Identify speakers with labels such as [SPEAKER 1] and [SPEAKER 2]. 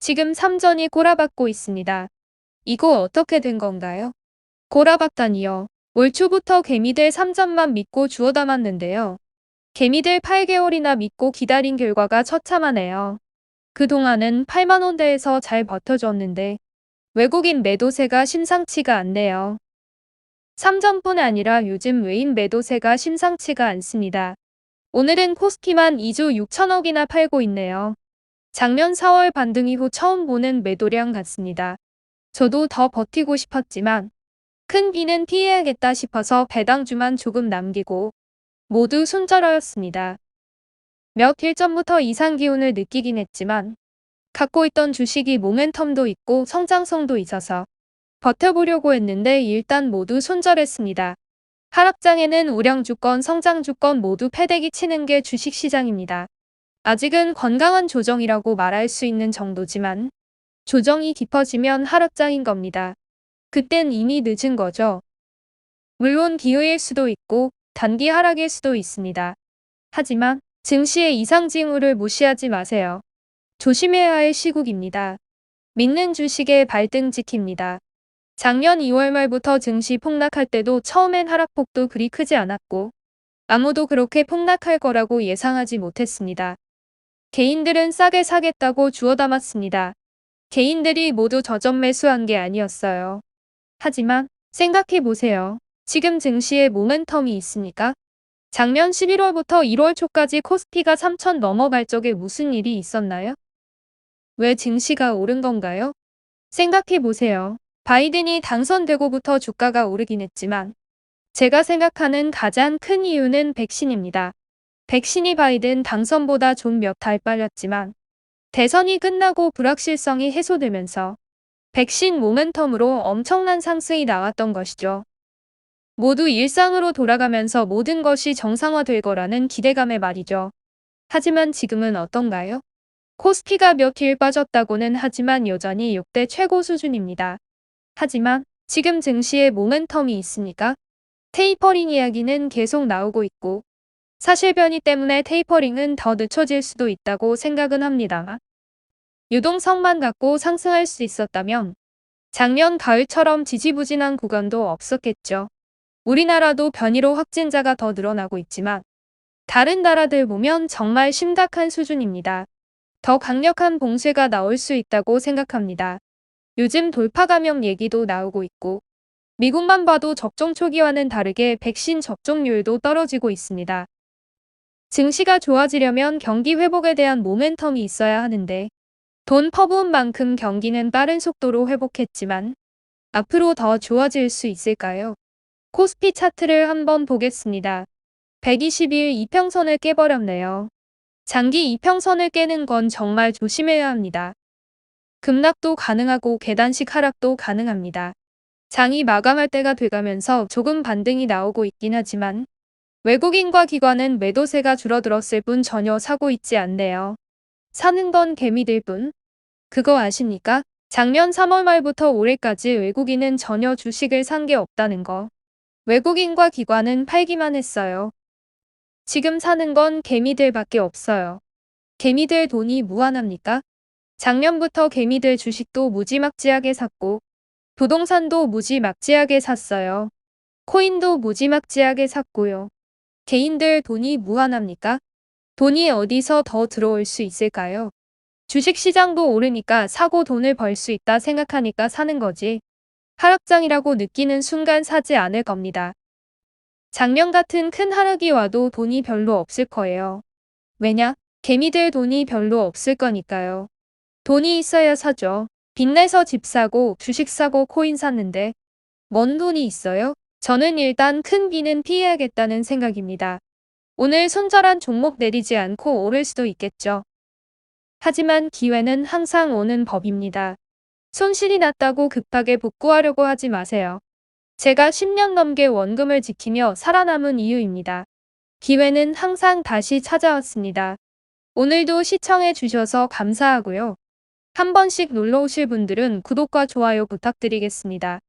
[SPEAKER 1] 지금 삼전이 꼬라박고 있습니다. 이거 어떻게 된 건가요? 꼬라박다니요. 올 초부터 개미들 삼전만 믿고 주워 담았는데요. 개미들 8개월이나 믿고 기다린 결과가 처참하네요. 그동안은 8만 원대에서 잘 버텨줬는데 외국인 매도세가 심상치가 않네요. 삼전뿐 아니라 요즘 외인 매도세가 심상치가 않습니다. 오늘은 코스피만 2조 6천억이나 팔고 있네요. 작년 4월 반등 이후 처음 보는 매도량 같습니다. 저도 더 버티고 싶었지만 큰 비는 피해야겠다 싶어서 배당주만 조금 남기고 모두 손절하였습니다. 몇 일 전부터 이상 기운을 느끼긴 했지만 갖고 있던 주식이 모멘텀도 있고 성장성도 있어서 버텨보려고 했는데 일단 모두 손절했습니다. 하락장에는 우량주권, 성장주권 모두 패대기 치는 게 주식시장입니다. 아직은 건강한 조정이라고 말할 수 있는 정도지만 조정이 깊어지면 하락장인 겁니다. 그땐 이미 늦은 거죠. 물론 기회일 수도 있고 단기 하락일 수도 있습니다. 하지만 증시의 이상 징후를 무시하지 마세요. 조심해야 할 시국입니다. 믿는 주식의 발등 지킵니다. 작년 2월 말부터 증시 폭락할 때도 처음엔 하락폭도 그리 크지 않았고 아무도 그렇게 폭락할 거라고 예상하지 못했습니다. 개인들은 싸게 사겠다고 주워 담았습니다. 개인들이 모두 저점 매수한 게 아니었어요. 하지만 생각해 보세요. 지금 증시에 모멘텀이 있습니까? 작년 11월부터 1월 초까지 코스피가 3천 넘어갈 적에 무슨 일이 있었나요? 왜 증시가 오른 건가요? 생각해 보세요. 바이든이 당선되고부터 주가가 오르긴 했지만 제가 생각하는 가장 큰 이유는 백신입니다. 백신이 바이든 당선보다 좀 몇 달 빨랐지만 대선이 끝나고 불확실성이 해소되면서 백신 모멘텀으로 엄청난 상승이 나왔던 것이죠. 모두 일상으로 돌아가면서 모든 것이 정상화될 거라는 기대감의 말이죠. 하지만 지금은 어떤가요? 코스피가 몇 일 빠졌다고는 하지만 여전히 역대 최고 수준입니다. 하지만 지금 증시에 모멘텀이 있습니까? 테이퍼링 이야기는 계속 나오고 있고 사실 변이 때문에 테이퍼링은 더 늦춰질 수도 있다고 생각은 합니다. 유동성만 갖고 상승할 수 있었다면 작년 가을처럼 지지부진한 구간도 없었겠죠. 우리나라도 변이로 확진자가 더 늘어나고 있지만 다른 나라들 보면 정말 심각한 수준입니다. 더 강력한 봉쇄가 나올 수 있다고 생각합니다. 요즘 돌파 감염 얘기도 나오고 있고 미국만 봐도 접종 초기와는 다르게 백신 접종률도 떨어지고 있습니다. 증시가 좋아지려면 경기 회복에 대한 모멘텀이 있어야 하는데 돈 퍼부은 만큼 경기는 빠른 속도로 회복했지만 앞으로 더 좋아질 수 있을까요? 코스피 차트를 한번 보겠습니다. 120일 이평선을 깨버렸네요. 장기 이평선을 깨는 건 정말 조심해야 합니다. 급락도 가능하고 계단식 하락도 가능합니다. 장이 마감할 때가 돼가면서 조금 반등이 나오고 있긴 하지만 외국인과 기관은 매도세가 줄어들었을 뿐 전혀 사고 있지 않네요. 사는 건 개미들 뿐. 그거 아십니까? 작년 3월 말부터 올해까지 외국인은 전혀 주식을 산 게 없다는 거. 외국인과 기관은 팔기만 했어요. 지금 사는 건 개미들밖에 없어요. 개미들 돈이 무한합니까? 작년부터 개미들 주식도 무지막지하게 샀고 부동산도 무지막지하게 샀어요. 코인도 무지막지하게 샀고요. 개인들 돈이 무한합니까? 돈이 어디서 더 들어올 수 있을까요? 주식시장도 오르니까 사고 돈을 벌 수 있다 생각하니까 사는 거지. 하락장이라고 느끼는 순간 사지 않을 겁니다. 작년 같은 큰 하락이 와도 돈이 별로 없을 거예요. 왜냐? 개미들 돈이 별로 없을 거니까요. 돈이 있어야 사죠. 빚내서 집 사고 주식 사고 코인 샀는데 뭔 돈이 있어요? 저는 일단 큰 비는 피해야겠다는 생각입니다. 오늘 손절한 종목 내리지 않고 오를 수도 있겠죠. 하지만 기회는 항상 오는 법입니다. 손실이 났다고 급하게 복구하려고 하지 마세요. 제가 10년 넘게 원금을 지키며 살아남은 이유입니다. 기회는 항상 다시 찾아왔습니다. 오늘도 시청해 주셔서 감사하고요. 한 번씩 놀러 오실 분들은 구독과 좋아요 부탁드리겠습니다.